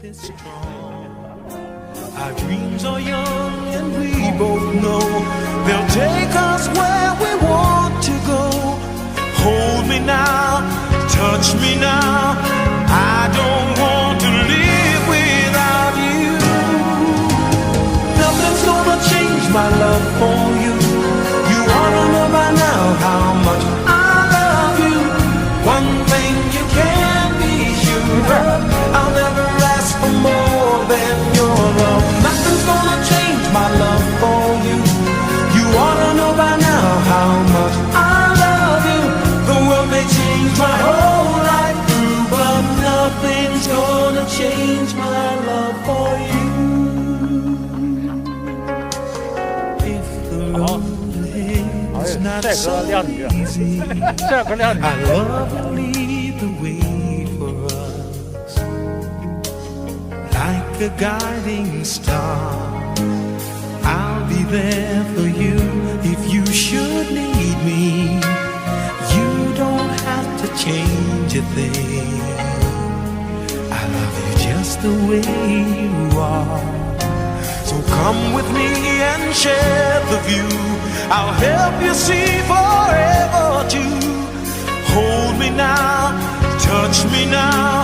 this strong. Our dreams are young and we both know they'll take us where we want to go. Hold me now, touch me now, I don't want to live without you. Nothing's gonna change my love for you. You ought to know by now how much I love you. One thing you can be sure of, I'll never ask for more than your love. Nothing's gonna change my love for you. You ought to know by now how much I love you. The world may change my whole life through, but nothing's gonna change my love for you. If the road is not so easy, our love will lead the way for us. Like a guiding star, I'll be there for you if you should need me. You don't have to change a thing. I love you just the way you are. So come with me and share the view. I'll help you see forever too. Hold me now, touch me now,